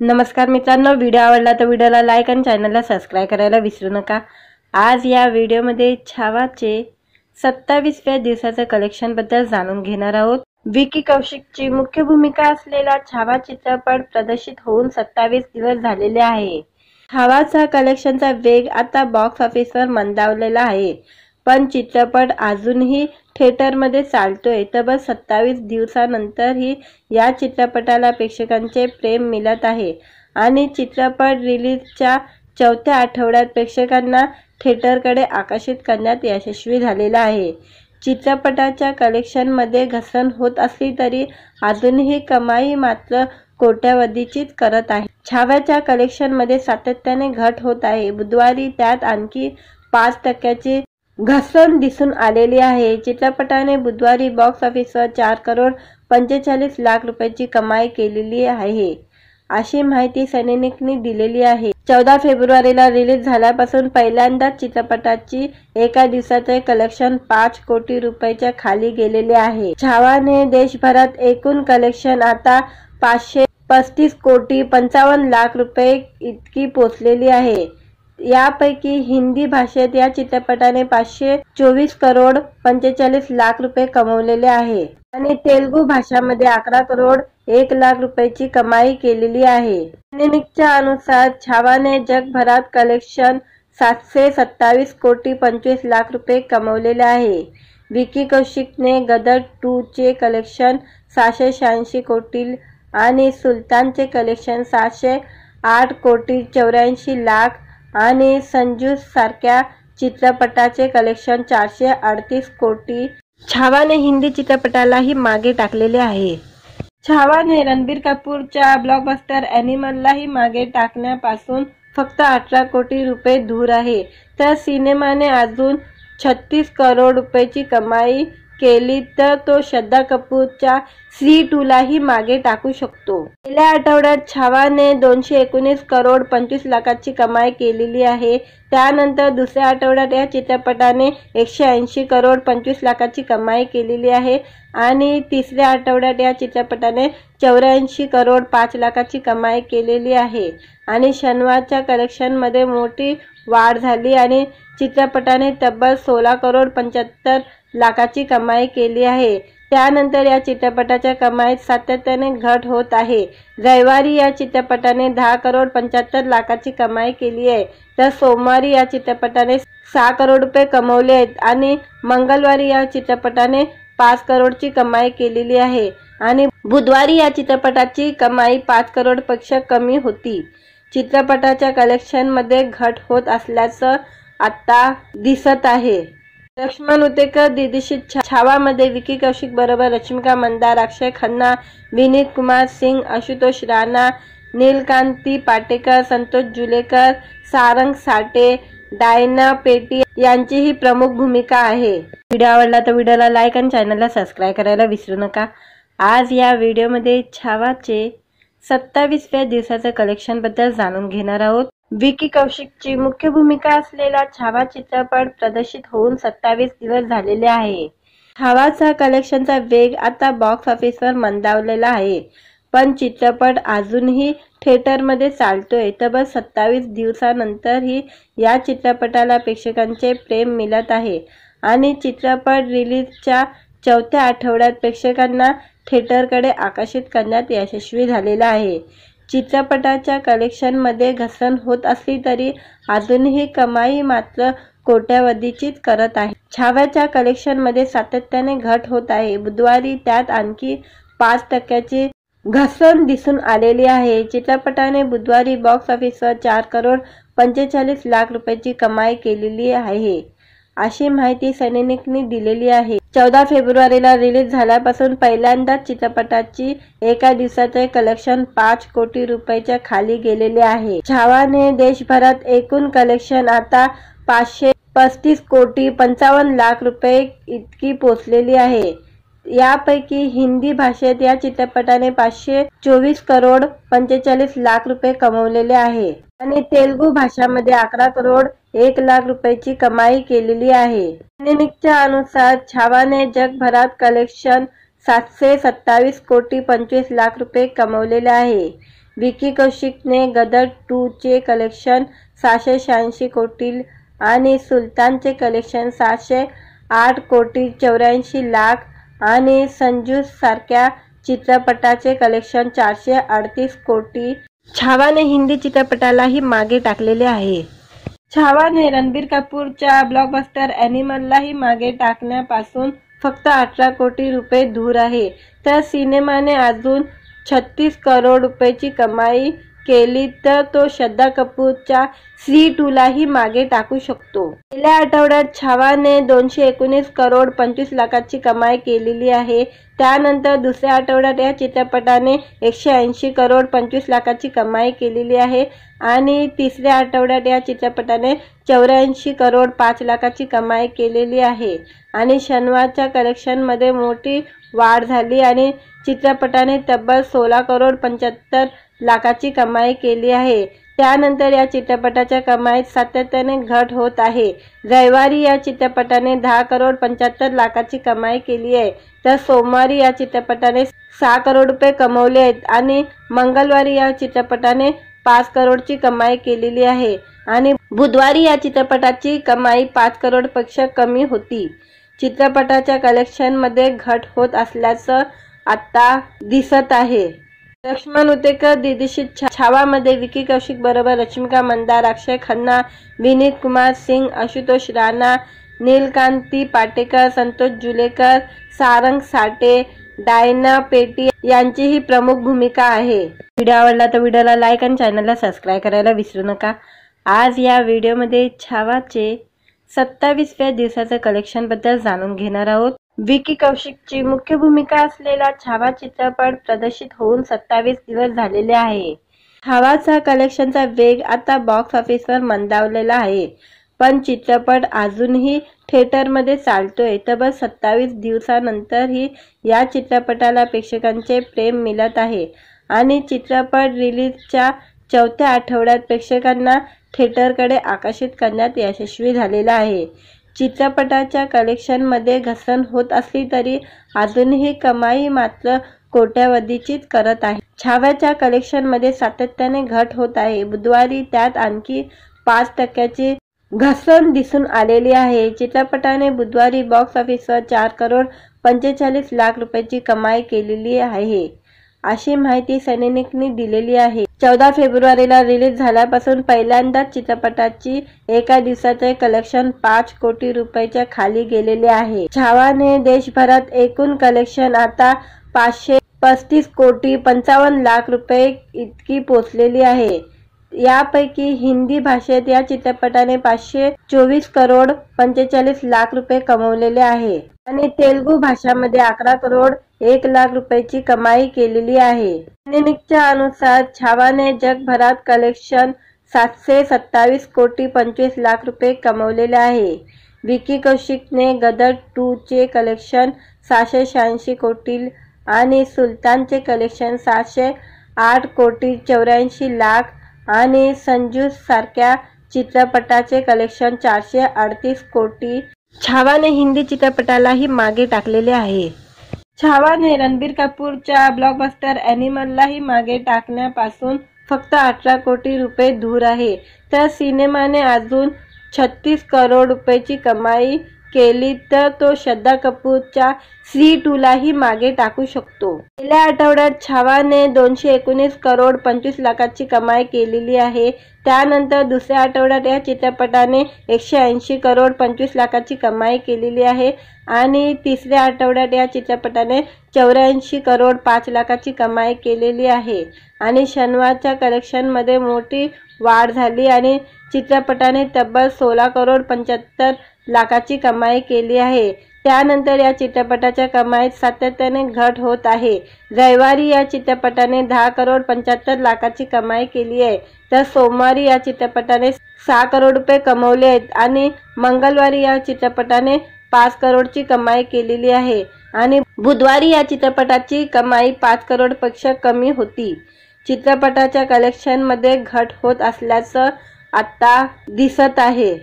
नमस्कार मित्रांनो, व्हिडिओ आवडला तर व्हिडिओला लाईक आणि चॅनलला सबस्क्राइब करायला विसरू नका। आज या व्हिडिओमध्ये छावाचे 27व्या दिवसाच्या कलेक्शन बद्दल जाणून घेणार आहोत। विकी कौशिकची मुख्य भूमिका असलेला छावा चित्रपट प्रदर्शित होऊन 27 दिवस झालेले आहे। छावाचा कलेक्शनचा वेग आता बॉक्स ऑफिसवर मंदावलेला आहे, पण चित्रपट अजूनही थिएटरमध्ये चालतोय। तब्बल 27 दिवसांनंतरही या चित्रपटाला प्रेक्षकांचे प्रेम मिळत आहे आणि चित्रपट रिलीजच्या चौथ्या आठवड्यात प्रेक्षकांना थिएटरकडे आकर्षित करण्यात यशस्वी झालेला आहे। चित्रपटाच्या कलेक्शनमध्ये घसरण होत असली तरी अजूनही कमाई मात्र कोट्यावधीचीच करत आहे। छाव्याच्या कलेक्शनमध्ये सातत्याने घट होत आहे। बुधवारी त्यात आणखी 5% घसरण दिसून आलेली आहे। चित्रपटाने बुधवारी बॉक्स ऑफिसवर 4 करोड 45 लाख रुपयांची कमाई केलेली आहे, अशी माहिती सननेकने दिलेली आहे। 14 फेब्रुवारीला रिलीज झाल्यापासून पहिल्यांदाच चित्रपटाची एका दिवसाचे कलेक्शन 5 कोटी रुपयाच्या खाली गेलेले आहे। छावाने देशभरात एकूण कलेक्शन आता 535 कोटी 55 लाख रुपये इतकी पोहोचलेली आहे। यापैकी हिंदी भाषेत या चित्रपटाने 524 करोड 45 लाख रुपये कमवलेले आहे आणि तेलुगू भाषामध्ये 11 करोड 1 लाख रुपयाची कमाई केलेली आहे। सननेकच्या अनुसार छावाने जगभरात कलेक्शन 727 कोटी 25 लाख रुपये कमवलेले आहे। विकी कौशिकने गदर 2 चे कलेक्शन 686 कोटी आणि सुलतानचे कलेक्शन 708 कोटी 84 लाख आणि संजू सारख्या चित्रपटाचे कलेक्शन 438 कोटी। छावाने हिंदी चित्रपटालाही मागे टाकलेले आहे। छावाने रणबीर कपूरच्या ब्लॉकबस्टर एनिमललाही मागे टाकण्यापासून फक्त 18 कोटी रुपये दूर आहे, तर सिनेमाने अजून 36 करोड रुपयाची कमाई केली तर तो श्रद्धा कपूरच्या सी 2 लाही मागे टाकू शकतो। गेल्या आठवड्यात छावाने 219 करोड 25 लाखाची कमाई केलेली आहे। त्यानंतर दुसऱ्या आठवड्यात या चित्रपटाने 180 करोड 25 लाखाची कमाई केलेली आहे आणि तिसऱ्या आठवड्यात या चित्रपटाने 84 करोड 5 लाखाची कमाई केलेली आहे आणि शनिवारच्या कलेक्शनमध्ये मोठी वाढ झाली आणि चित्रपटाने तब्बल 16 करोड 75 लाखाची कमाई केली आहे। त्यानंतर या चित्रपटाच्या कमाईत सातत्याने घट होत आहे। रविवारी या चित्रपटाने 10 करोड 75 लाखाची कमाई केली आहे, तर सोमवारी या चित्रपटाने 6 करोड रुपये कमवले आहेत आणि मंगळवारी या चित्रपटाने 5 करोडची कमाई केलेली आहे आणि बुधवारी या चित्रपटाची कमाई 5 करोडपेक्षा कमी होती। चित्रपटाच्या कलेक्शनमध्ये घट होत असल्याचं आता दिसत आहे। लक्ष्मण उतेकर दिग्दर्शित छावामध्ये विकी कौशिक बरोबर रश्मिका मंदाना, अक्षय खन्ना, विनीत कुमार सिंग, आशुतोष राणा, नीलकांती पाटेकर, संतोष जुलेकर, सारंग साठे, डायना पेटी यांचीही प्रमुख भूमिका आहे। व्हिडिओ आवडला तर व्हिडिओला लाईक आणि चॅनलला सबस्क्राइब करायला विसरू नका। आज या व्हिडिओमध्ये छावाचे 27व्या दिवसाच्या कलेक्शन बद्दल जाणून घेणार आहोत। विकी कौशिकची मुख्य भूमिका असलेला छावा चित्रपट प्रदर्शित होऊन 27 दिवस झालेले आहे। छावाचा कलेक्शनचा वेग आता बॉक्स ऑफिसवर मंदावलेला आहे, पण चित्रपट अजूनही थिएटरमध्ये चालतोय। तब्बल 27 दिवसांनंतरही या चित्रपटाला प्रेक्षकांचे प्रेम मिळत आहे आणि चित्रपट रिलीजच्या चौथ्या आठवड्यात प्रेक्षकांना थिएटरकडे आकर्षित करण्यात यशस्वी झालेला आहे। चित्रपटाच्या कलेक्शनमध्ये घसरण होत असली तरी अजूनही कमाई मात्र कोट्यावधीचीच करत आहे। छाव्याच्या कलेक्शनमध्ये सातत्याने घट होत आहे। बुधवारी त्यात आणखी 5% घसरण दिसून आलेली आहे। चित्रपटाने बुधवारी बॉक्स ऑफिसवर 4 करोड 45 लाख रुपयांची कमाई केलेली आहे, अशी माहिती सननेकने दिलेली आहे। 14 फेब्रुवारीला रिलीज झाल्यापासून पहिल्यांदाच चित्रपटाची एका दिवसाचे कलेक्शन 5 कोटी रुपयाच्या खाली गेलेले आहे। छावाने देशभरात एकूण कलेक्शन आता 535 कोटी 55 लाख रुपये इतकी पोहोचलेली आहे। यापैकी हिंदी भाषेत या चित्रपटाने 524 करोड 45 लाख रुपये कमवलेले आहे आणि तेलुगू भाषामध्ये 11 करोड 1 लाख रुपयाची कमाई केलेली आहे। सननेकच्या अनुसार छावाने जगभरात कलेक्शन 727 कोटी 25 लाख रुपये कमवलेले आहे। विकी कौशिकने गदर 2 चे कलेक्शन 686 कोटी आणि सुलतानचे कलेक्शन 708 कोटी 84 लाख आणि संजू सारख्या चित्रपटाचे कलेक्शन 438 कोटी छावाने हिंदी चित्रपटालाही मागे टाकलेले आहे। छावाने रणबीर कपूरच्या ब्लॉकबस्टर ॲनिमललाही मागे टाकण्यापासून फक्त 18 कोटी रुपये दूर आहे, तर सिनेमाने अजून 36 करोड रुपयाची कमाई केली तर तो श्रद्धा कपूरच्या सी 2 लाही मागे टाकू शकतो। गेल्या आठवड्यात छावाने 219 करोड 25 लाखाची कमाई केलेली आहे। त्यानंतर दुसऱ्या आठवड्यात या चित्रपटाने 180 करोड 25 लाखाची कमाई केलेली आहे आणि तिसऱ्या आठवड्यात या चित्रपटाने 84 करोड 5 लाखाची कमाई केलेली आहे आणि शनिवारच्या कलेक्शनमध्ये मोठी वाढ झाली आणि चित्रपटाने तब्बल 16 करोड 75 लाखाची कमाई केली आहे। त्यानंतर या चित्रपटाच्या कमाईत सातत्याने घट होत आहे। रविवारी या चित्रपटाने 10 करोड 75 लाखाची कमाई केली आहे, तर सोमवारी या चित्रपटाने 6 करोड रुपये कमवले आहेत आणि मंगळवारी या चित्रपटाने 5 करोडची कमाई केलेली आहे आणि बुधवारी या चित्रपटाची कमाई 5 करोडपेक्षा कमी होती। चित्रपटाच्या कलेक्शनमध्ये घट होत असल्याचं आता दिसत आहे। लक्ष्मण उतेकर दिग्दर्शित छावामध्ये विकी कौशिक बरोबर रश्मिका मंदार, अक्षय खन्ना, विनीत कुमार सिंग, आशुतोष राणा, नीलकांती पाटेकर, संतोष जुलेकर, सारंग साठे, डायना पेटी यांचीही प्रमुख भूमिका आहे। व्हिडिओ आवडला तर व्हिडिओला लाईक आणि चॅनलला सबस्क्राईब करायला विसरू नका। आज या व्हिडिओमध्ये छावाचे 27व्या दिवसाच्या कलेक्शन बद्दल जाणून घेणार आहोत। विकी कौशिकची मुख्य भूमिका असलेला छावा चित्रपट प्रदर्शित होऊन 27 दिवस झालेले आहे। छावाचा कलेक्शनचा वेग आता बॉक्स ऑफिसवर मंदावलेला आहे, पण चित्रपट अजूनही थिएटरमध्ये चालतोय। तब्बल 27 दिवसानंतरही या चित्रपटाला प्रेक्षकांचे प्रेम मिळत आहे आणि चित्रपट रिलीजच्या चौथ्या आठवड्यात प्रेक्षकांना थिएटरकडे आकर्षित करण्यात यशस्वी झालेला आहे। चित्रपटाच्या कलेक्शनमध्ये घसरण होत असली तरी अजूनही कमाई मात्र कोट्यावधीचीच करत आहे। छाव्याच्या कलेक्शनमध्ये सातत्याने घट होत आहे। बुधवारी त्यात आणखी 5% घसरण दिसून आलेली आहे। चित्रपटाने बुधवारी बॉक्स ऑफिसवर 4 करोड 45 लाख रुपयाची कमाई केलेली आहे, अशी माहिती सैनिकनी दिलेली आहे। 14 फेब्रुवारीला रिलीज झाल्यापासून पहिल्यांदाच चित्रपटाची एका दिवसाचे कलेक्शन 5 कोटी रुपयाच्या खाली गेलेले आहे। छावाने देशभरात एकूण कलेक्शन आता 535 कोटी 55 लाख रुपये इतकी पोहोचलेली आहे। यापैकी हिंदी भाषेत या चित्रपटाने 524 करोड 45 लाख रुपये कमवलेले आहे आणि तेलुगू भाषामध्ये 11 करोड 1 लाख रुपयाची कमाई केलेली आहे। सैनिकच्या अनुसार छावाने जगभरात कलेक्शन 727 कोटी 25 लाख रुपये कमवलेले आहे। विकी कौशिकने गदर 2 चे कलेक्शन 686 कोटी आणि सुलतानचे कलेक्शन 708 कोटी 84 लाख आणि संजू सारख्या चित्रपटाचे कलेक्शन 438 कोटी छावाने हिंदी चित्रपटालाही मागे टाकलेले आहे। छावाने रणबीर कपूरच्या ब्लॉकबस्टर ॲनिमललाही मागे टाकण्यापासून फक्त 18 कोटी रुपये दूर आहे, तर सिनेमाने अजून 36 करोड रुपयाची कमाई केली तर तो श्रद्धा कपूरच्या सी 2 लाही मागे टाकू शकतो। गेल्या आठवड्यात छावाने 219 करोड 25 लाखाची कमाई केलेली आहे। त्यानंतर दुसऱ्या आठवड्यात या चित्रपटाने 180 करोड 25 लाखाची कमाई केलेली आहे आणि तिसऱ्या आठवड्यात या चित्रपटाने 84 करोड 5 लाखाची कमाई केलेली आहे आणि शनिवारच्या कलेक्शनमध्ये मोठी वाढ झाली आणि चित्रपटाने तब्बल 16 करोड 75 लाखाची कमाई केली आहे। त्यानंतर या चित्रपटाच्या कमाईत सातत्याने घट होत आहे। रविवारी या चित्रपटाने 10 करोड 75 लाखाची कमाई केली आहे, तर सोमवारी या चित्रपटाने 6 करोड रुपये कमवले आहेत आणि मंगळवारी या चित्रपटाने 5 करोडची कमाई केलेली आहे आणि बुधवारी या चित्रपटाची कमाई 5 करोडपेक्षा कमी होती। चित्रपटाच्या कलेक्शनमध्ये घट होत असल्याचं आता दिसत आहे।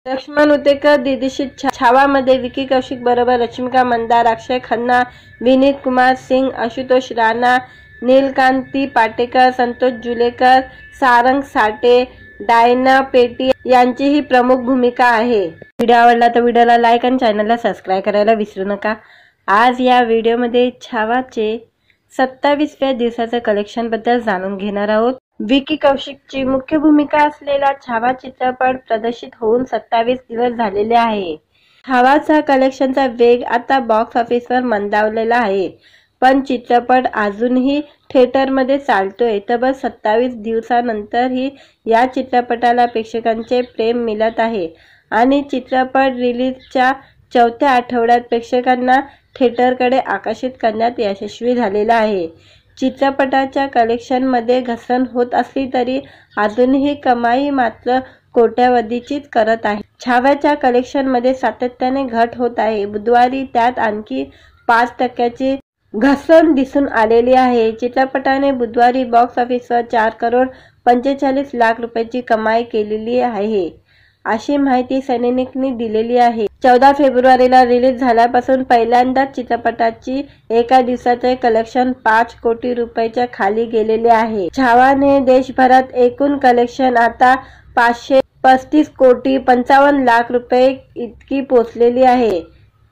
लक्ष्मण उतेकर दिग्दर्शित छावामध्ये विकी कौशिक बरोबर रश्मिका मंदार, अक्षय खन्ना, विनीत कुमार सिंग, आशुतोष राणा, नीलकांती पाटेकर, संतोष जुलेकर, सारंग साठे, डायना पेटी यांचीही प्रमुख भूमिका आहे। व्हिडिओ आवडला तर व्हिडिओला लाईक आणि चॅनलला सबस्क्राईब करायला विसरू नका। आज या व्हिडिओमध्ये छावाचे 27व्या दिवसाच्या कलेक्शन बद्दल जाणून घेणार आहोत। विकी कौशिकची मुख्य भूमिका असलेला छावा चित्रपट प्रदर्शित होऊन 27 दिवस झालेले आहे। छावाचा कलेक्शनचा वेग आता बॉक्स ऑफिसवर मंदावलेला आहे, पण चित्रपट अजूनही थिएटरमध्ये चालतोय। तब्बल 27 दिवसानंतरही या चित्रपटाला प्रेक्षकांचे प्रेम मिळत आहे आणि चित्रपट रिलीजच्या चौथ्या आठवड्यात प्रेक्षकांना थिएटरकडे आकर्षित करण्यात यशस्वी झालेला आहे। चित्रपटाच्या कलेक्शनमध्ये घसरण होत असली तरी अजूनही कमाई मात्र कोट्यावधीचीच करत आहे। छाव्याच्या कलेक्शनमध्ये सातत्याने घट होत आहे। बुधवारी त्यात आणखी 5% घसरण दिसून आलेली आहे। चित्रपटाने बुधवारी बॉक्स ऑफिसवर 4,45,00,000 रुपयांची कमाई केलेली आहे, अशी माहिती सननेकने दिलेली आहे। 14 फेब्रुवारीला रिलीज झाल्यापासून पहिल्यांदाच चित्रपटाची एका दिवसाचे कलेक्शन 5 कोटी रुपयाच्या खाली गेलेले आहे। छावाने देशभरात एकूण कलेक्शन आता 535,55,00,000 रुपये इतकी पोहोचलेली आहे।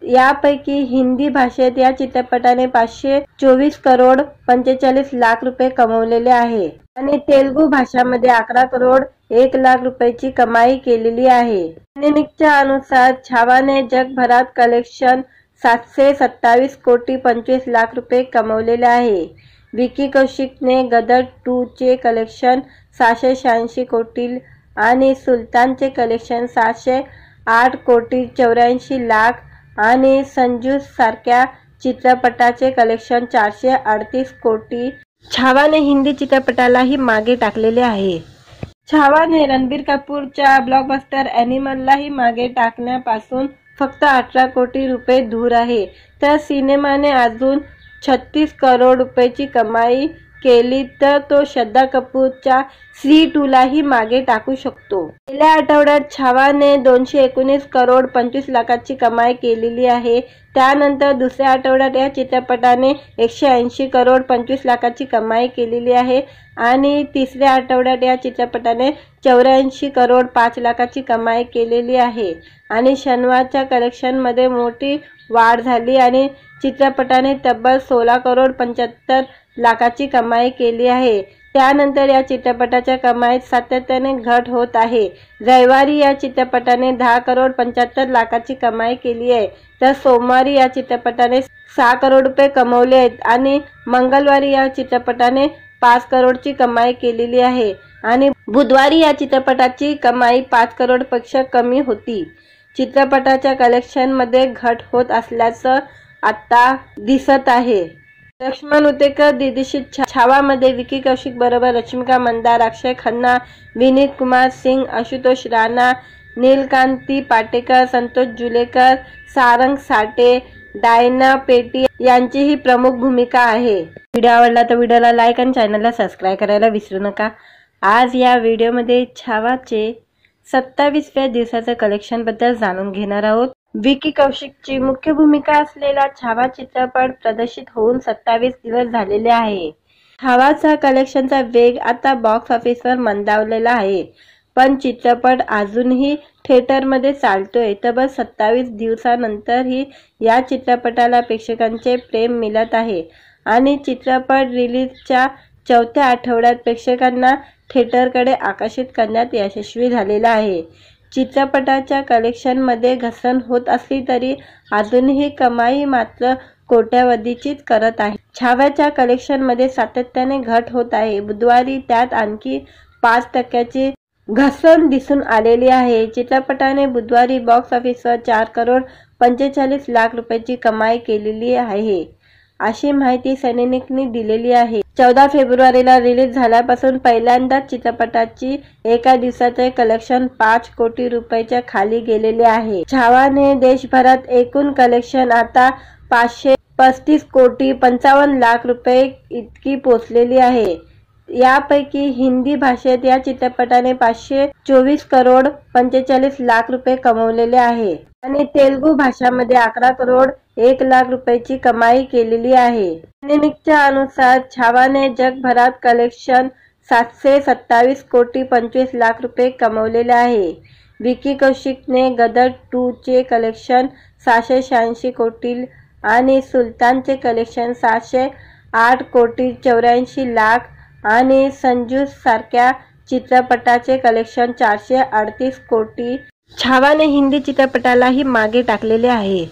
यापैकी हिंदी भाषेत या चित्रपटाने 524,45,00,000 रुपये कमवलेले आहे आणि तेलुगू भाषामध्ये 11,01,00,000 रुपयाची कमाई केलेली आहे। सननेकच्या अनुसार छावाने जगभरात कलेक्शन 727,25,00,000 रुपये कमवलेले आहे। विकी कौशिकने गदर 2 चे कलेक्शन 686 कोटी आणि सुलतानचे कलेक्शन 708,84,00,000 आणि संजू सारख्या चित्रपटाचे कलेक्शन 438 कोटी। छावाने हिंदी चित्रपटालाही मागे टाकलेले आहे। छावाने रणबीर कपूरच्या ब्लॉकबस्टर ॲनिमललाही मागे टाकण्यापासून फक्त 18 कोटी रुपये दूर आहे, तर सिनेमाने अजून 36 करोड रुपयाची कमाई केली तर तो श्रद्धा कपूरच्या स्त्री 2 लाही मागे टाकू शकतो। गेल्या आठवड्यात छावाने 219 करोड 25 लाखाची कमाई केलेली आहे। त्यानंतर दुसऱ्या आठवड्यात या चित्रपटाने 180 करोड 25 लाखाची कमाई केलेली आहे आणि तिसऱ्या आठवड्यात या चित्रपटाने 84 करोड 5 लाखाची कमाई केलेली आहे आणि शनिवारच्या कलेक्शनमध्ये मोठी वाढ झाली आणि चित्रपटाने तब्बल 16 करोड 75 लाखाची कमाई केली आहे। त्यानंतर या चित्रपटाच्या कमाईत सातत्याने घट होत आहे। रविवारी या चित्रपटाने 10 करोड 75 लाखाची कमाई केली आहे, तर सोमवारी या चित्रपटाने 6 करोड रुपये कमवले आहेत आणि मंगळवारी या चित्रपटाने 5 करोडची कमाई केलेली आहे आणि बुधवारी या चित्रपटाची कमाई 5 करोडपेक्षा कमी होती। चित्रपटाच्या कलेक्शनमध्ये घट होत असल्याचं आता दिसत आहे। लक्ष्मण उतेकर दिग्दर्शित छावामध्ये विकी कौशिक बरोबर रश्मिका मंदार, अक्षय खन्ना, विनीत कुमार सिंग, आशुतोष राणा, नीलकांती पाटेकर, संतोष जुलेकर, सारंग साठे, डायना पेटी यांचीही प्रमुख भूमिका आहे। व्हिडिओ आवडला तर व्हिडिओला लाईक आणि चॅनलला सबस्क्राईब करायला विसरू नका। आज या व्हिडिओमध्ये छावाचे 27व्या दिवसाच्या कलेक्शन बद्दल जाणून घेणार आहोत। विकी कौशिकची मुख्य भूमिका असलेला छावा चित्रपट प्रदर्शित होऊन 27 दिवस झालेले आहे। छावाचा कलेक्शनचा वेग आता बॉक्स ऑफिसवर मंदावलेला आहे, पण चित्रपट अजूनही थिएटरमध्ये चालतोय। तब्बल 27 दिवसानंतरही या चित्रपटाला प्रेक्षकांचे प्रेम मिळत आहे आणि चित्रपट रिलीजच्या चौथ्या आठवड्यात प्रेक्षकांना थिएटरकडे आकर्षित करण्यात यशस्वी झालेला आहे। चित्रपटाच्या कलेक्शनमध्ये घसरण होत असली तरी अजूनही कमाई मात्र कोट्यावधीचीच करत आहे। छाव्याच्या कलेक्शनमध्ये सातत्याने घट होत आहे। बुधवारी त्यात आणखी 5% घसरण दिसून आलेली आहे। चित्रपटाने बुधवारी बॉक्स ऑफिसवर 4,45,00,000 रुपयांची कमाई केलेली आहे, अशी माहिती सननेकने दिलेली आहे। 14 फेब्रुवारीला रिलीज झाल्यापासून पहिल्यांदाच चित्रपटाची एका दिवसाचे कलेक्शन 5 कोटी रुपयाच्या खाली गेलेले आहे। छावाने देशभरात एकूण कलेक्शन आता 535,55,00,000 रुपये इतकी पोहोचलेली आहे। यापैकी हिंदी भाषेत या चित्रपटाने 524 करोड 45 लाख रुपये कमवलेले आहे आणि तेलुगू भाषामध्ये 11 करोड 1 लाख रुपयाची कमाई केलेली आहे। निमित्तच्या अनुसार छावाने जगभरात कलेक्शन 727 कोटी 25 लाख रुपये कमवलेले आहे। विकी कौशिकने गदर 2 चे कलेक्शन 686 कोटी आणि सुलतानचे कलेक्शन 708 कोटी 84 लाख आणि संजू सारख्या चित्रपटाचे कलेक्शन 438 कोटी। छावाने हिंदी चित्रपटालाही मागे टाकलेले आहे।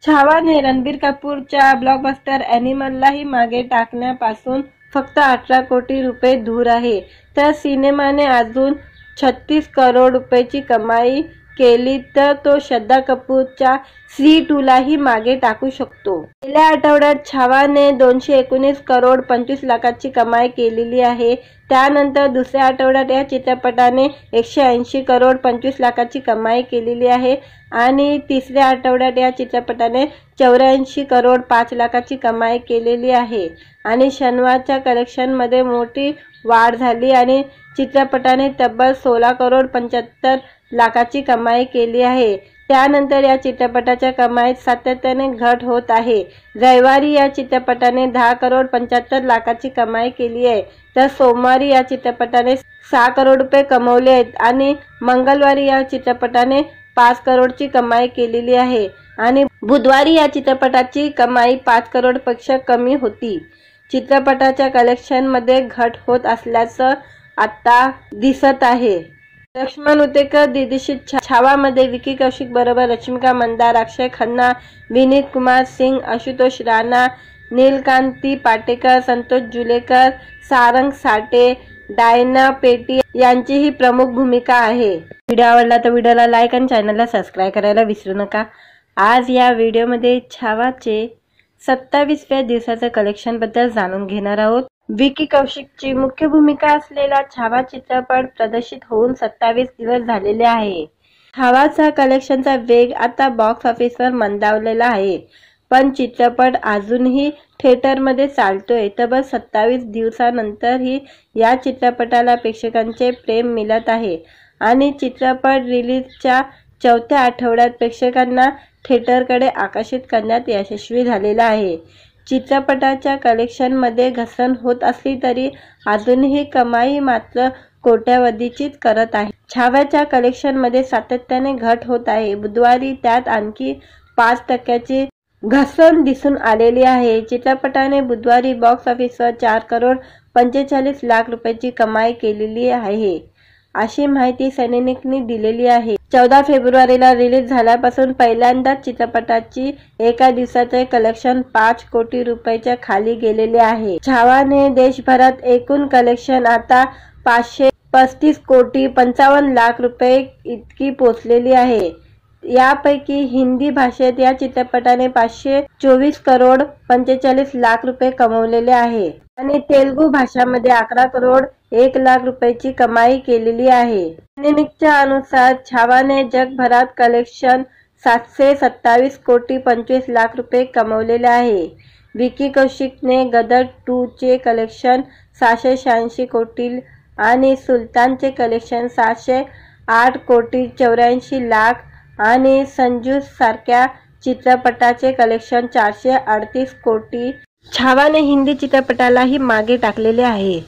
छावाने रणबीर कपूरच्या ब्लॉकबस्टर ॲनिमललाही मागे टाकण्यापासून फक्त 18 कोटी रुपये दूर आहे, तर सिनेमाने अजून 36 करोड रुपयाची कमाई केली तर तो श्रद्धा कपूरच्या स्त्री 2 लाही मागे टाकू शकतो। गेल्या आठवड्यात छावाने 219 करोड 25 लाखाची कमाई केलेली आहे। त्यानंतर दुसऱ्या आठवड्यात या चित्रपटाने 180 करोड 25 लाखाची कमाई केलेली आहे आणि तिसऱ्या आठवड्यात या चित्रपटाने 84 करोड 5 लाखाची कमाई केलेली आहे आणि शनिवारच्या कलेक्शनमध्ये मोठी वाढ झाली आणि चित्रपटाने तब्बल 16 करोड 75 लाखाची कमाई केली आहे। त्यानंतर या चित्रपटाच्या कमाईत सातत्याने घट होत आहे। रविवारी या चित्रपटाने 10 करोड 75 लाखाची कमाई केली आहे, तर सोमवारी या चित्रपटाने 6 करोड रुपये कमवले आहेत आणि मंगळवारी या चित्रपटाने 5 करोडची कमाई केलेली आहे आणि बुधवारी या चित्रपटाची कमाई 5 करोडपेक्षा कमी होती। चित्रपटाच्या कलेक्शनमध्ये घट होत असल्याचं आता दिसत आहे। लक्ष्मण उतेकर दिग्दर्शित छावामध्ये विकी कौशिक बरोबर रश्मिका मंदार, अक्षय खन्ना, विनीत कुमार सिंग, आशुतोष राणा, नीलकांती पाटेकर, संतोष जुलेकर, सारंग साठे, डायना पेटी यांचीही प्रमुख भूमिका आहे। व्हिडिओ आवडला तर व्हिडिओला लाईक आणि चॅनलला सबस्क्राईब करायला विसरू नका। आज या व्हिडिओमध्ये छावाचे 27व्या दिवसाच्या कलेक्शन बद्दल जाणून घेणार आहोत। विकी कौशिकची मुख्य भूमिका असलेला छावा चित्रपट प्रदर्शित होऊन 27 दिवस झालेले आहे। छावाचा कलेक्शनचा वेग आता बॉक्स ऑफिसवर मंदावलेला आहे, पण चित्रपट अजूनही थिएटरमध्ये चालतोय। तब्बल 27 दिवसानंतरही या चित्रपटाला प्रेक्षकांचे प्रेम मिळत आहे आणि चित्रपट रिलीजच्या 4थ्या आठवड्यात प्रेक्षकांना थिएटरकडे आकर्षित करण्यात यशस्वी झालेला आहे। चित्रपटाच्या कलेक्शनमध्ये घसरण होत असली तरी अजूनही कमाई मात्र कोट्यावधीचीच करत आहे। छाव्याच्या कलेक्शनमध्ये सातत्याने घट होत आहे। बुधवारी त्यात आणखी 5% घसरण दिसून आलेली आहे। चित्रपटाने बुधवारी बॉक्स ऑफिसवर 4 करोड 45 लाख रुपयाची कमाई केलेली आहे, अशी माहिती सैनिकनी दिलेली आहे। 14 फेब्रुवारीला रिलीज झाल्यापासून पहिल्यांदाच चित्रपटाची एका दिवसाचे कलेक्शन 5 कोटी रुपयाच्या खाली गेलेले आहे। छावाने देशभरात एकूण कलेक्शन आता 535 कोटी 55 लाख रुपये इतकी पोहोचलेली आहे। यापैकी हिंदी भाषेत या चित्रपटाने 524 करोड 45 लाख रुपये कमवलेले आहे आणि तेलुगू भाषामध्ये 11 करोड 1 लाख रुपयाची कमाई केलेली आहे। निमित्तच्या अनुसार छावाने जगभरात कलेक्शन 727 कोटी 25 लाख रुपये कमवलेले आहे। विकी कौशिकने गदर 2 चे कलेक्शन 686 कोटी आणि सुलतानचे कलेक्शन 708 कोटी 84 लाख आणि संजू सारख्या चित्रपटाचे कलेक्शन 438 कोटी। छावाने हिंदी चित्रपटालाही मागे टाकलेले आहे।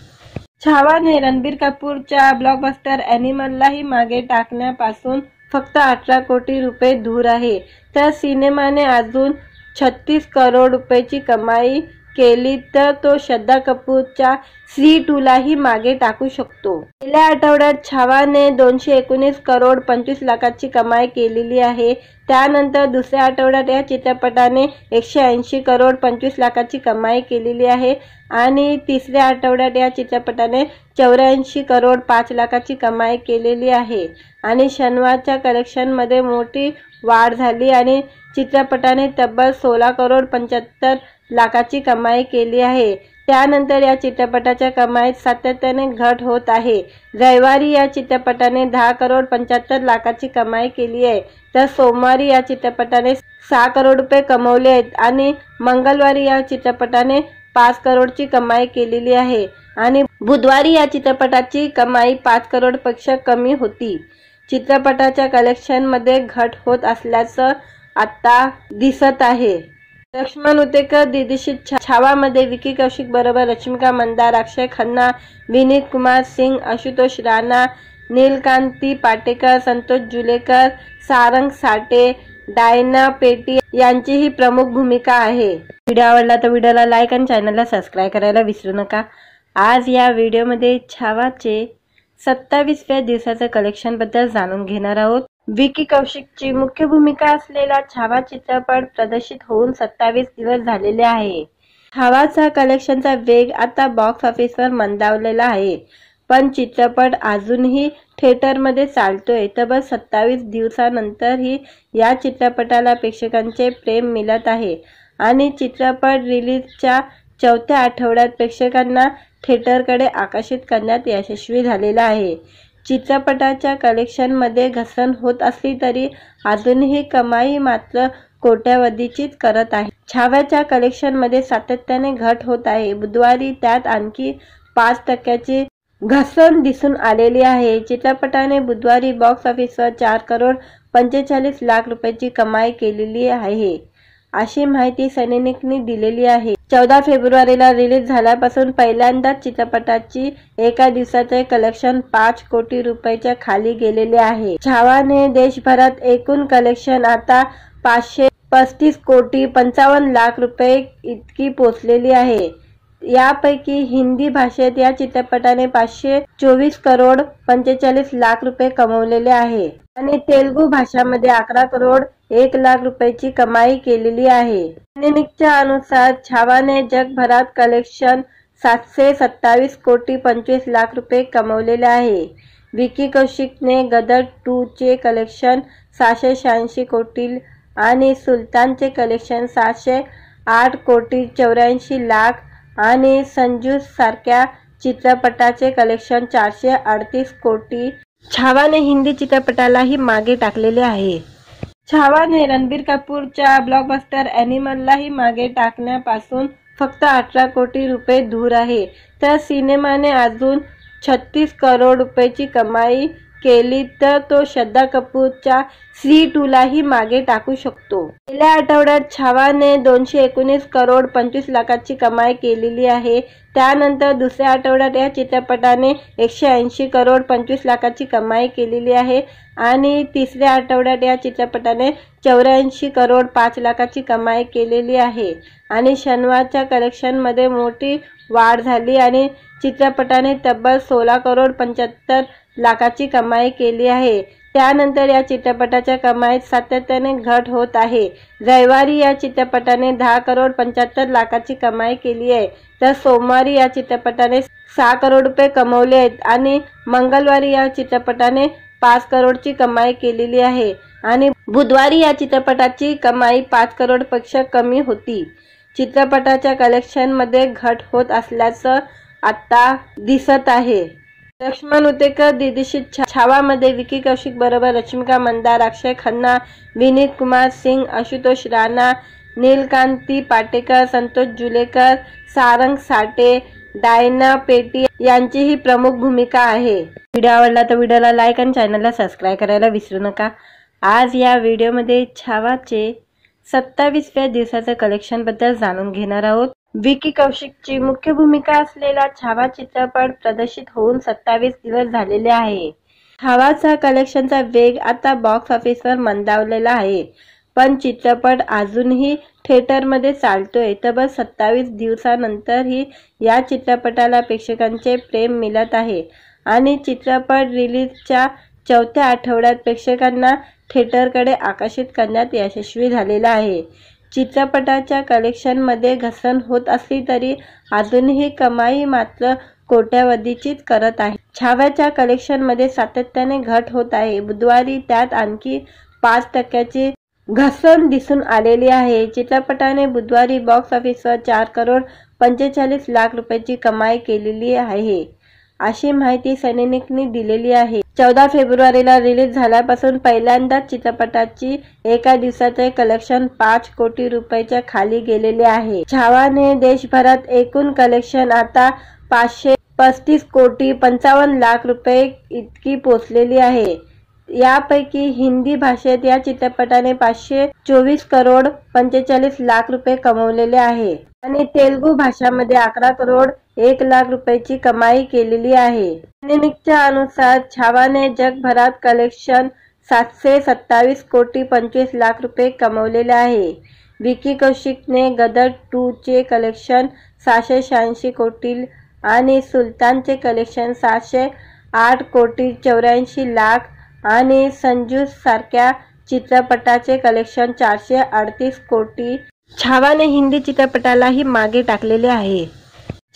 छावाने रणबीर कपूरच्या ब्लॉकबस्टर ॲनिमललाही मागे टाकण्यापासून फक्त 18 कोटी रुपये दूर आहे, तर सिनेमाने अजून 36 करोड रुपयाची कमाई केली तर तो श्रद्धा कपूरच्या स्त्री 2 लाही मागे टाकू शकतो। गेल्या आठवड्यात छावाने 219 करोड 25 लाखाची कमाई केलेली आहे। त्यानंतर दुसऱ्या आठवड्यात या चित्रपटाने 180 करोड 25 लाखाची कमाई केलेली आहे आणि तिसऱ्या आठवड्यात या चित्रपटाने 84 करोड 5 लाखाची कमाई केलेली आहे आणि शनिवारच्या कलेक्शनमध्ये मोठी वाढ झाली आणि चित्रपटाने तब्बल 16 करोड 75 लाखाची कमाई केली आहे। त्यानंतर या चित्रपटाच्या कमाईत सातत्याने घट होत आहे। रविवारी या चित्रपटाने 10 करोड 75 लाखाची कमाई केली आहे, तर सोमवारी या चित्रपटाने 6 करोड रुपये कमवले आहेत आणि मंगळवारी या चित्रपटाने 5 करोडची कमाई केलेली आहे आणि बुधवारी या चित्रपटाची कमाई 5 करोडपेक्षा कमी होती। चित्रपटाच्या कलेक्शनमध्ये घट होत असल्याचं आता दिसत आहे। लक्ष्मण उतेकर दिग्दर्शित छावामध्ये विकी कौशिक बरोबर रश्मिका मंदार, अक्षय खन्ना, विनीत कुमार सिंग, आशुतोष राणा, नीलकांती पाटेकर, संतोष जुलेकर, सारंग साठे, डायना पेटी यांची ही प्रमुख भूमिका आहे। व्हिडिओ आवडला तर व्हिडिओला लाईक आणि चॅनलला सबस्क्राइब करायला विसरू नका। आज या व्हिडिओमध्ये छावाचे 27व्या दिवसाच्या कलेक्शन बद्दल जाणून घेणार आहोत। विकी कौशिकची मुख्य भूमिका असलेला छावा चित्रपट प्रदर्शित होऊन 27 दिवस झालेले आहे। छावाचा कलेक्शनचा वेग आता बॉक्स ऑफिसवर मंदावलेला आहे, पण चित्रपट अजूनही थिएटरमध्ये चालतोय। तब्बल 27 दिवसांनंतरही या चित्रपटाला प्रेक्षकांचे प्रेम मिळत आहे आणि चित्रपट रिलीजच्या चौथ्या आठवड्यात प्रेक्षकांना थिएटरकडे आकर्षित करण्यात यशस्वी झालेला आहे। चित्रपटाच्या कलेक्शनमध्ये घसरण होत असली तरी अजूनही कमाई मात्र कोट्यावधीचीच करत आहे। छाव्याच्या कलेक्शनमध्ये सातत्याने घट होत आहे। बुधवारी त्यात आणखी 5% घसरण दिसून आलेली आहे। चित्रपटाने बुधवारी बॉक्स ऑफिसवर 4,45,00,000 रुपयांची कमाई केलेली आहे, अशी माहिती सननेकने दिलेली आहे। 14 फेब्रुवारीला रिलीज झाल्यापासून पहिल्यांदाच चित्रपटाची एका दिवसाचे कलेक्शन 5 कोटी रुपयाच्या खाली गेलेले आहे। छावाने देशभरात एकूण कलेक्शन आता 535,55,00,000 रुपये इतकी पोहोचलेली आहे। यापैकी हिंदी भाषेत या चित्रपटाने 524,45,00,000 रुपये कमवलेले आहे आणि तेलुगू भाषामध्ये 11,01,00,000 रुपयाची कमाई केलेली आहे। सननेकच्या अनुसार छावाने जगभरात कलेक्शन 727,25,00,000 रुपये कमवलेले आहे। विकी कौशिकने गदर 2 चे कलेक्शन 686 कोटी आणि सुलतानचे कलेक्शन 708,84,00,000 आणि संजू सारख्या चित्रपटाचे कलेक्शन 438 कोटी। छावाने हिंदी चित्रपटालाही मागे टाकलेले आहे। छावाने रणबीर कपूरच्या ब्लॉकबस्टर एनिमललाही मागे टाकण्यापासून फक्त 18 कोटी रुपये दूर आहे, तर सिनेमाने अजून 36 करोड रुपयाची कमाई केली तर तो श्रद्धा कपूरच्या स्त्री 2 लाही मागे टाकू शकतो। गेल्या आठवड्यात छावाने 219 करोड 25 लाखाची कमाई केलेली आहे। त्यानंतर दुसऱ्या आठवड्यात या चित्रपटाने 180 करोड 25 लाखाची कमाई केलेली आहे आणि तिसऱ्या आठवड्यात या चित्रपटाने 84 करोड 5 लाखाची कमाई केलेली आहे आणि शनिवारच्या कलेक्शनमध्ये मोठी वाढ झाली आणि चित्रपटाने तब्बल 16 करोड 75 लाखाची कमाई केली आहे। त्यानंतर या चित्रपटाच्या कमाईत सातत्याने घट होत आहे। रविवारी या चित्रपटाने 10 करोड 75 लाखाची कमाई केली आहे, तर सोमवारी या चित्रपटाने 6 करोड रुपये कमवले आहेत आणि मंगळवारी या चित्रपटाने 5 करोडची कमाई केलेली आहे आणि बुधवारी या चित्रपटाची कमाई 5 करोडपेक्षा कमी होती। चित्रपटाच्या कलेक्शनमध्ये घट होत असल्याचं आता दिसत आहे। लक्ष्मण उतेकर दिग्दर्शित छावामध्ये विकी कौशिक बरोबर रश्मिका मंदार, अक्षय खन्ना, विनीत कुमार सिंग, आशुतोष राणा, नीलकांती पाटेकर, संतोष जुलेकर, सारंग साठे, डायना पेटी यांची ही प्रमुख भूमिका आहे। व्हिडिओ आवडला तर व्हिडिओला लाईक आणि चॅनलला सबस्क्राइब करायला विसरू नका। आज या व्हिडिओमध्ये छावाचे 27व्या दिवसाच्या कलेक्शन बद्दल जाणून घेणार आहोत। विकी कौशिकची मुख्य भूमिका असलेला छावा चित्रपट प्रदर्शित होऊन 27 दिवस झालेले आहे। छावाचा कलेक्शनचा वेग आता बॉक्स ऑफिसवर मंदावलेला आहे, पण चित्रपट अजूनही थिएटरमध्ये चालतोय। तब्बल 27 दिवसांनंतरही या चित्रपटाला प्रेक्षकांचे प्रेम मिळत आहे आणि चित्रपट रिलीजच्या चौथ्या आठवड्यात प्रेक्षकांना थिएटरकडे आकर्षित करण्यात यशस्वी झालेला आहे। चित्रपटाच्या कलेक्शनमध्ये घसरण होत असली तरी अजूनही कमाई मात्र कोट्यावधीचीच करत आहे। छाव्याच्या कलेक्शनमध्ये सातत्याने घट होत आहे। बुधवारी त्यात आणखी 5% घसरण दिसून आलेली आहे। चित्रपटाने बुधवारी बॉक्स ऑफिसवर 4,45,00,000 रुपयांची कमाई केलेली आहे, अशी माहिती सननेकने दिलेली आहे। 14 फेब्रुवारीला रिलीज झाल्यापासून पहिल्यांदाच चित्रपटाची एका दिवसाचे कलेक्शन 5 कोटी रुपयाच्या खाली गेलेले आहे। छावाने देशभरात एकूण कलेक्शन आता 535,55,00,000 रुपये इतकी पोहोचलेली आहे। यापैकी हिंदी भाषेत या चित्रपटाने 524 करोड 45 लाख रुपये कमवलेले आहे आणि तेलुगू भाषामध्ये 11 करोड 1 लाख रुपयाची कमाई केलेली आहे। च्या अनुसार छावाने जगभरात कलेक्शन 727 कोटी 25 लाख रुपये कमवलेले आहे। विकी कौशिकने गदर 2 चे कलेक्शन 686 कोटी आणि सुलतानचे कलेक्शन 708 कोटी 84 लाख आणि संजू सारख्या चित्रपटाचे कलेक्शन 438 कोटी। छावाने हिंदी चित्रपटालाही मागे टाकलेले आहे।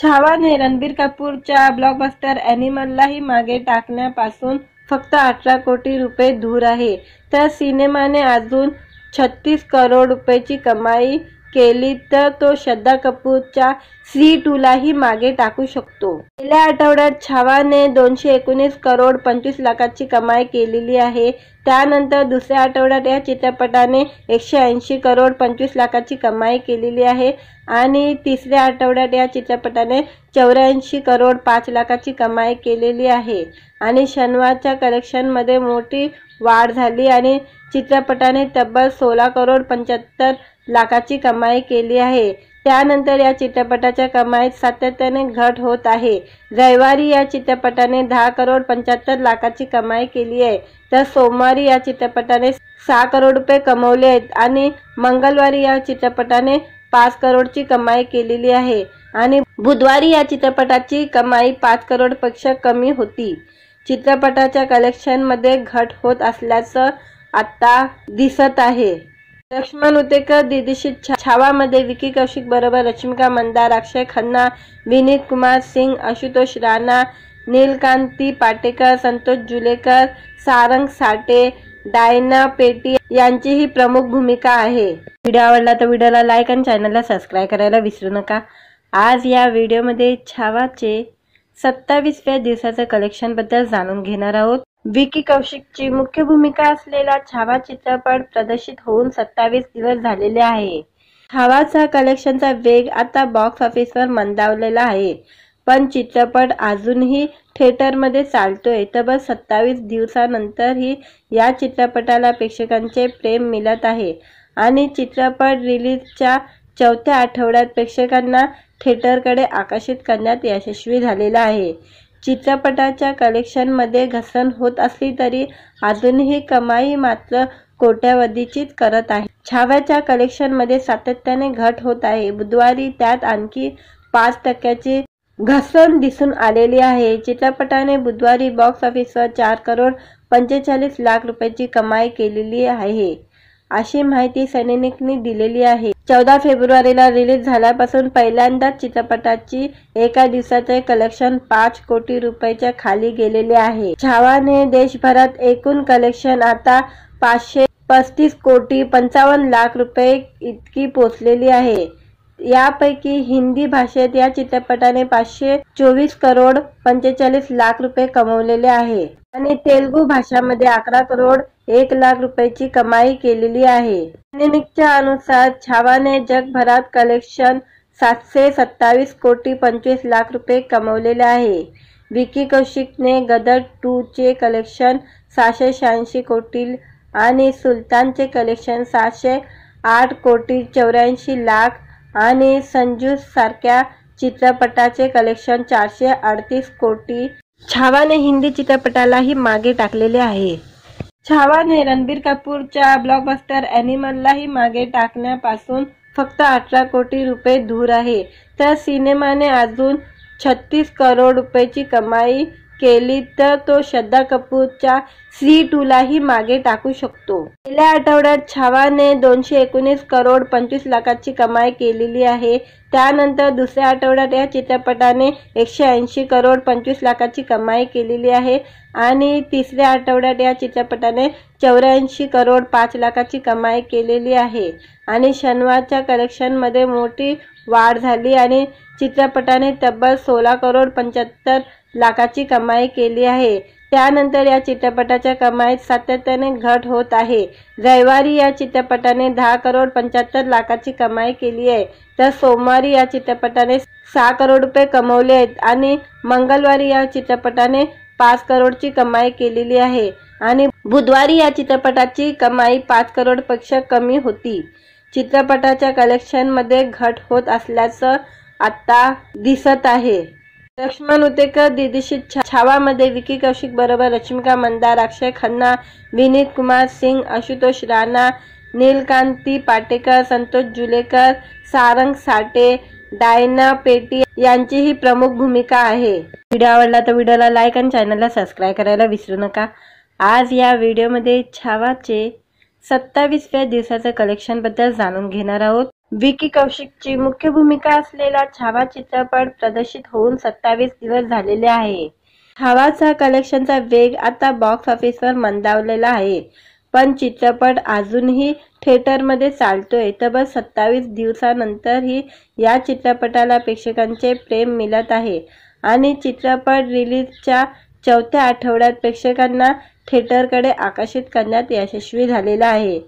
छावाने रणबीर कपूरच्या ब्लॉकबस्टर ॲनिमललाही मागे टाकण्यापासून फक्त 18 कोटी रुपये दूर आहे, तर सिनेमाने अजून 36 करोड रुपयाची कमाई केली तर तो श्रद्धा कपूरच्या सी 2 लाही मागे टाकू शकतो। गेल्या आठवड्यात छावाने 219 करोड 25 लाखाची कमाई केलेली आहे। त्यानंतर दुसऱ्या आठवड्यात या चित्रपटाने 180 करोड 25 लाखाची कमाई केलेली आहे आणि तिसऱ्या आठवड्यात या चित्रपटाने 84 करोड 5 लाखाची कमाई केलेली आहे आणि शनिवारच्या कलेक्शनमध्ये मोठी वाढ झाली आणि चित्रपटाने तब्बल 16 करोड 75 लाखाची कमाई केली आहे। त्यानंतर या चित्रपटाच्या कमाईत सातत्याने घट होत आहे। रविवारी या चित्रपटाने 10 करोड 75 लाखाची कमाई केली आहे, तर सोमवारी या चित्रपटाने 6 करोड रुपये कमवले आहेत आणि मंगळवारी या चित्रपटाने 5 करोडची कमाई केलेली आहे आणि बुधवारी या चित्रपटाची कमाई 5 करोडपेक्षा कमी होती। चित्रपटाच्या कलेक्शनमध्ये घट होत असल्याचं आता दिसत आहे। लक्ष्मण उतेकर दिग्दर्शित छावामध्ये विकी कौशिक बरोबर रश्मिका मंदार, अक्षय खन्ना, विनीत कुमार सिंग, आशुतोष राणा, नीलकांती पाटेकर, संतोष जुलेकर, सारंग साठे, डायना पेटी यांचीही प्रमुख भूमिका आहे। व्हिडिओ आवडला तर व्हिडिओला लाईक आणि चॅनलला सबस्क्राईब करायला विसरू नका। आज या व्हिडिओमध्ये छावाचे 27व्या दिवसाच्या कलेक्शन बद्दल जाणून घेणार आहोत। विकी कौशिकची मुख्य भूमिका असलेला छावा चित्रपट प्रदर्शित होऊन 27 दिवस झालेले आहे। छावाचा कलेक्शनचा वेग आता बॉक्स ऑफिसवर मंदावलेला आहे, पण चित्रपट अजूनही थिएटरमध्ये चालतोय। तब्बल 27 दिवसानंतरही या चित्रपटाला प्रेक्षकांचे प्रेम मिळत आहे आणि चित्रपट रिलीजच्या चौथ्या आठवड्यात प्रेक्षकांना थिएटरकडे आकर्षित करण्यात यशस्वी झालेला आहे। चित्रपटाच्या कलेक्शनमध्ये घसरण होत असली तरी अजूनही कमाई मात्र कोट्यावधीचीच करत आहे। छाव्याच्या कलेक्शनमध्ये सातत्याने घट होत आहे। बुधवारी त्यात आणखी 5% घसरण दिसून आलेली आहे। चित्रपटाने बुधवारी बॉक्स ऑफिसवर 4 करोड 45 लाख रुपयाची कमाई केलेली आहे, अशी माहिती सैनिकने दिलेली आहे। 14 फेब्रुवारीला रिलीज झाल्यापासून पहिल्यांदाच चित्रपटाची एका दिवसाचे कलेक्शन 5 कोटी रुपयाच्या खाली गेलेले आहे। छावाने देशभरात एकूण कलेक्शन आता 535 कोटी 55 लाख रुपये इतकी पोहोचलेली आहे। यापैकी हिंदी भाषेत या चित्रपटाने 524 करोड 45 लाख रुपये कमवलेले आहे आणि तेलुगू भाषामध्ये 11 करोड 1 लाख रुपयाची कमाई केलेली आहे। च्या अनुसार छावाने जगभरात कलेक्शन 727 कोटी 25 लाख रुपये कमवलेले आहे। विकी कौशिकने गदर 2 चे कलेक्शन 686 कोटी आणि सुलतानचे कलेक्शन 708 कोटी 84 लाख आणि संजू सारख्या चित्रपटाचे कलेक्शन 438 कोटी। छावाने हिंदी चित्रपटालाही मागे टाकलेले आहे। छावाने रणबीर कपूरच्या ब्लॉकबस्टर ॲनिमललाही मागे टाकण्यापासून फक्त 18 कोटी रुपये दूर आहे, तर सिनेमाने अजून 36 करोड रुपयाची कमाई केली तर तो श्रद्धा कपूरच्या सी 2 लाही मागे टाकू शकतो। गेल्या आठवड्यात छावाने 219 करोड 25 लाखाची कमाई केलेली आहे। त्यानंतर दुसऱ्या आठवड्यात या चित्रपटाने 180 करोड 25 लाखाची कमाई केलेली आहे आणि तिसऱ्या आठवड्यात या चित्रपटाने 84 करोड 5 लाखाची कमाई केलेली आहे आणि शनिवारच्या कलेक्शनमध्ये मोठी वाढ झाली आणि चित्रपटाने तब्बल 16 करोड 75 लाखाची कमाई केली आहे। त्यानंतर या चित्रपटाच्या कमाईत सातत्याने घट होत आहे। रविवारी या चित्रपटाने 10 करोड 75 लाखाची कमाई केली आहे, तर सोमवारी या चित्रपटाने 6 करोड रुपये कमवले आहेत आणि मंगळवारी या चित्रपटाने 5 करोडची कमाई केलेली आहे आणि बुधवारी या चित्रपटाची कमाई 5 करोडपेक्षा कमी होती. चित्रपटाच्या कलेक्शनमध्ये घट होत असल्याचं आता दिसत आहे. लक्ष्मण उतेकर दिग्दर्शित छावामध्ये विकी कौशिक बरोबर रश्मिका मंदार, अक्षय खन्ना, विनीत कुमार सिंग, आशुतोष राणा, नीलकांती पाटेकर, संतोष जुलेकर, सारंग साठे, डायना पेटी यांचीही प्रमुख भूमिका आहे. व्हिडिओ आवडला तर व्हिडिओला लाईक आणि चॅनलला सबस्क्राईब करायला विसरू नका. आज या व्हिडिओमध्ये छावाचे 27व्या दिवसाचं कलेक्शन बद्दल जाणून घेणार आहोत. विकी कौशिकची मुख्य भूमिका असलेला छावा चित्रपट प्रदर्शित होऊन 27 दिवस झालेले आहे. छावाचा कलेक्शनचा वेग आता बॉक्स ऑफिसवर मंदावलेला आहे, पण चित्रपट अजूनही थिएटरमध्ये चालतोय. तब्बल 27 दिवसानंतरही या चित्रपटाला प्रेक्षकांचे प्रेम मिळत आहे आणि चित्रपट रिलीजच्या चौथ्या आठवड्यात प्रेक्षकांना थिएटरकडे आकर्षित करण्यात यशस्वी झालेला आहे.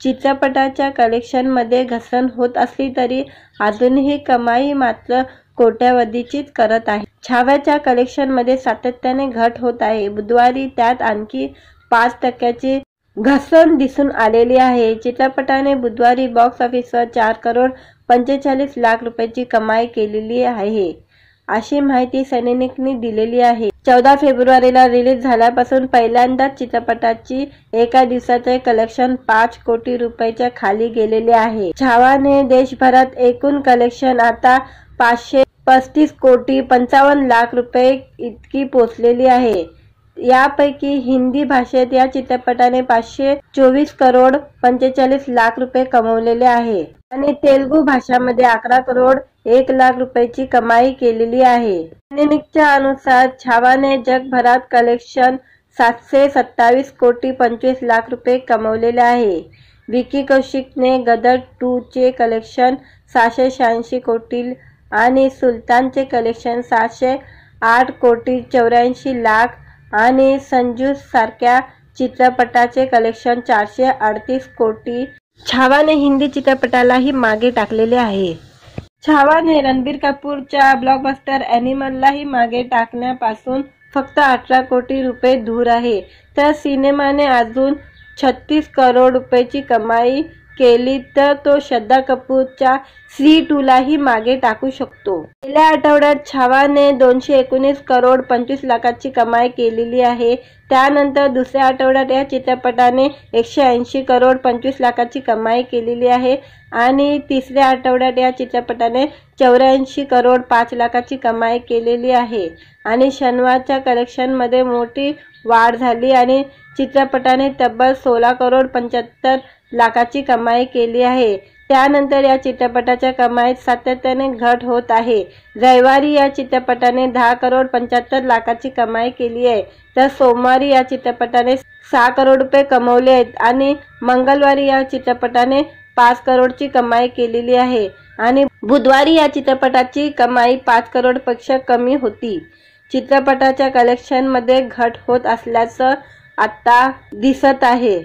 चित्रपटाच्या कलेक्शनमध्ये घसरण होत असली तरी अजूनही कमाई मात्र कोट्यावधीचीच करत आहे. छाव्याच्या कलेक्शनमध्ये सातत्याने घट होत आहे. बुधवारी त्यात आणखी 5% घसरण दिसून आलेली आहे. चित्रपटाने बुधवारी बॉक्स ऑफिसवर 4 करोड 45 लाख रुपयांची कमाई केलेली आहे, अशी माहिती सननेकने दिलेली आहे. 14 फेब्रुवारीला रिलीज झाल्यापासून पहिल्यांदाच चित्रपटाची एका दिवसाचे कलेक्शन 5 कोटी रुपयाच्या खाली गेलेले आहे. छावाने देशभरात एकूण कलेक्शन आता 535 कोटी 55 लाख रुपये इतकी पोहोचलेली आहे. यापैकी हिंदी भाषेत या चित्रपटाने 524 करोड 45 लाख रुपये कमवलेले आहे आणि तेलुगू भाषामध्ये 11 करोड 1 लाख रुपयाची कमाई केलेली आहे. सननेकच्या अनुसार छावाने जगभरात कलेक्शन 727 कोटी 25 लाख रुपये कमवलेले आहे. विकी कौशिकने गदर 2 चे कलेक्शन 686 कोटी आणि सुलतानचे कलेक्शन 708 कोटी 84 लाख आणि संजू सारख्या चित्रपटाचे कलेक्शन 438 कोटी. छावाने हिंदी चित्रपटालाही मागे टाकलेले आहे. छावाने रणबीर कपूरच्या ब्लॉकबस्टर ॲनिमललाही मागे टाकण्यापासून फक्त 18 कोटी रुपये दूर आहे. तर सिनेमाने अजून 36 करोड रुपयाची कमाई केली तर तो श्रद्धा कपूरच्या स्त्री 2 लाही मागे टाकू शकतो. गेल्या आठवड्यात छावाने 219 करोड 25 लाखाची कमाई केलेली आहे. त्यानंतर दुसऱ्या आठवड्यात या चित्रपटाने 180 करोड 25 लाखाची कमाई केलेली आहे आणि तिसऱ्या आठवड्यात या चित्रपटाने 84 करोड 5 लाखाची कमाई केलेली आहे आणि शनिवारच्या कलेक्शनमध्ये मोठी वाढ झाली आणि चित्रपटाने तब्बल 16 करोड 75 लाखाची कमाई केली आहे. त्यानंतर या चित्रपटाच्या कमाईत सातत्याने घट होत आहे. रविवारी या चित्रपटाने 10 करोड 75 लाखाची कमाई केली आहे, तर सोमवारी या चित्रपटाने 6 करोड रुपये कमवले आहेत आणि मंगळवारी या चित्रपटाने 5 करोडची कमाई केलेली आहे आणि बुधवारी या चित्रपटाची कमाई 5 करोडपेक्षा कमी होती. चित्रपटाच्या कलेक्शनमध्ये घट होत असल्याचं आता दिसत आहे.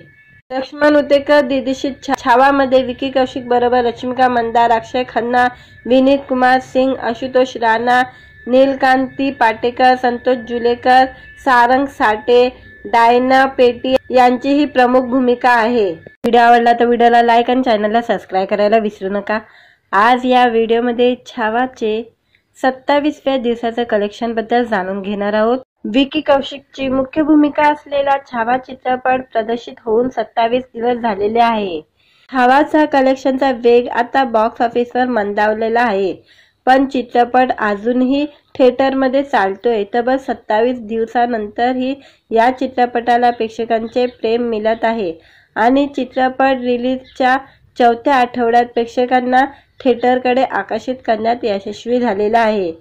लक्ष्मण उतेकर दिग्दर्शित छावामध्ये विकी कौशिक बरोबर रश्मिका मंदार, अक्षय खन्ना, विनीत कुमार सिंग, आशुतोष राणा, नीलकांती पाटेकर, संतोष जुलेकर, सारंग साठे, डायना पेटी यांचीही प्रमुख भूमिका आहे. व्हिडिओ आवडला तर व्हिडिओला लाईक आणि चॅनलला सबस्क्राईब करायला विसरू नका. आज या व्हिडिओमध्ये छावाचे 27व्या दिवसाचं कलेक्शन बद्दल जाणून घेणार आहोत. विकी कौशिकची मुख्य भूमिका असलेला छावा चित्रपट प्रदर्शित होऊन 27 दिवस झालेले आहे. छावाचा कलेक्शनचा वेग आता बॉक्स ऑफिसवर मंदावलेला आहे, पण चित्रपट अजूनही थिएटरमध्ये चालतोय. तब्बल 27 दिवसानंतरही या चित्रपटाला प्रेक्षकांचे प्रेम मिळत आहे आणि चित्रपट रिलीजच्या चौथ्या आठवड्यात प्रेक्षकांना थिएटरकडे आकर्षित करण्यात यशस्वी झालेला आहे.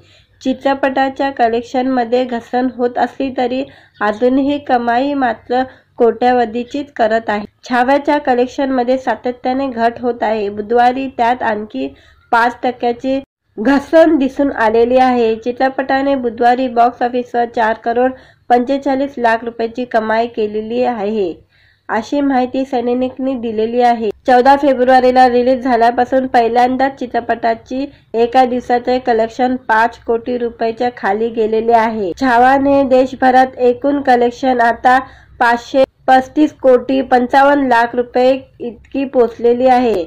चित्रपटाच्या कलेक्शनमध्ये घसरण होत असली तरी अजूनही कमाई मात्र कोट्यावधीचीच करत आहे. छाव्याच्या कलेक्शनमध्ये सातत्याने घट होत आहे. बुधवारी त्यात आणखी 5% घसरण दिसून आलेली आहे. चित्रपटाने बुधवारी बॉक्स ऑफिसवर 4 करोड 45 लाख रुपयांची कमाई केलेली आहे, अशी माहिती सननेकने दिलेली आहे. 14 फेब्रुवारीला रिलीज झाल्यापासून पहिल्यांदाच चित्रपटाची एका दिवसाचे कलेक्शन 5 कोटी रुपयाच्या खाली गेलेले आहे. छावाने देशभरात एकूण कलेक्शन आता 35 कोटी 55 लाख रुपये इतकी पोचलेली आहे।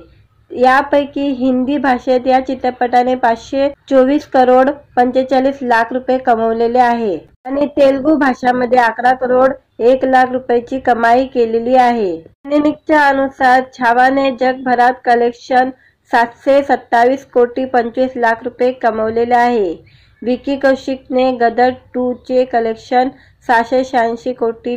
यापैकी हिंदी भाषेत या चित्रपटाने 524 करोड 45 लाख रुपये कमवलेले आहे आणि तेलुगू भाषामध्ये 11 करोड 1 लाख रुपयाची कमाई केलेली आहे। च्या अनुसार छावाने जगभरात कलेक्शन 727 कोटी 25 लाख रुपये कमवलेले आहे। विकी कौशिकने गदर 2 चे कलेक्शन 686 कोटी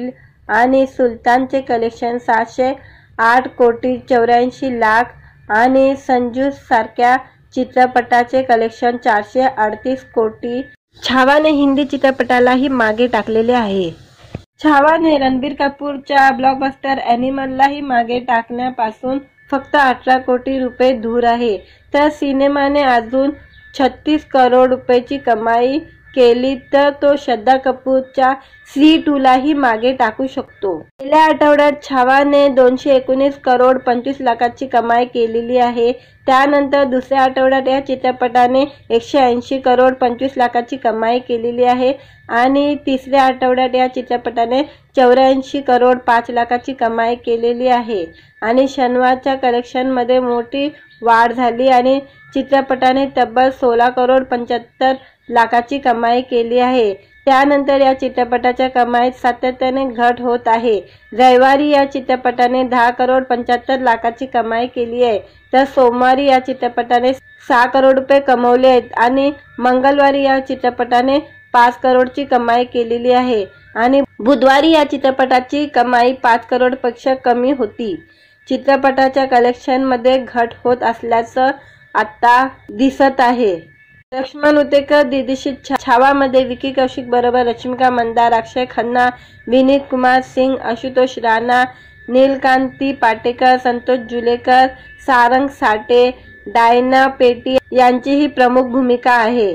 आणि सुलतानचे कलेक्शन 708 कोटी 84 लाख आणि संजू सारख्या चित्रपटाचे कलेक्शन 438 कोटी। छावाने हिंदी चित्रपटालाही मागे टाकलेले आहे। छावाने रणबीर कपूरच्या ब्लॉकबस्टर ॲनिमललाही मागे टाकण्यापासून फक्त 18 कोटी रुपये दूर आहे, तर सिनेमाने अजून 36 करोड रुपयाची कमाई केली तर तो श्रद्धा कपूरच्या सी 2 लाही मागे टाकू शकतो। गेल्या आठवड्यात छावाने 219 करोड 25 लाखाची कमाई केलेली आहे। त्यानंतर दुसऱ्या आठवड्यात या चित्रपटाने 180 करोड 25 लाखाची कमाई केलेली आहे आणि तिसऱ्या आठवड्यात या चित्रपटाने 84 करोड 5 लाखाची कमाई केलेली आहे आणि शनिवारच्या कलेक्शनमध्ये मोठी वाढ झाली आणि चित्रपटाने तब्बल 16 करोड 75 लाखाची कमाई केली आहे। त्यानंतर या चित्रपटाच्या कमाईत सातत्याने घट होत आहे। रविवारी या चित्रपटाने 10 करोड 75 लाखाची कमाई केली आहे, तर सोमवारी या चित्रपटाने 6 करोड रुपये कमवले आहेत आणि मंगळवारी या चित्रपटाने 5 करोडची कमाई केलेली आहे आणि बुधवारी या चित्रपटाची कमाई 5 करोडपेक्षा कमी होती। चित्रपटाच्या कलेक्शनमध्ये घट होत असल्याचं आता दिसत आहे। लक्ष्मण उतेकर दिग्दर्शित छावामध्ये विकी कौशिक बरोबर रश्मिका मंदार, अक्षय खन्ना, विनीत कुमार सिंग, आशुतोष राणा, नीलकांती पाटेकर, संतोष जुलेकर, सारंग साठे, डायना पेटी यांचीही प्रमुख भूमिका आहे।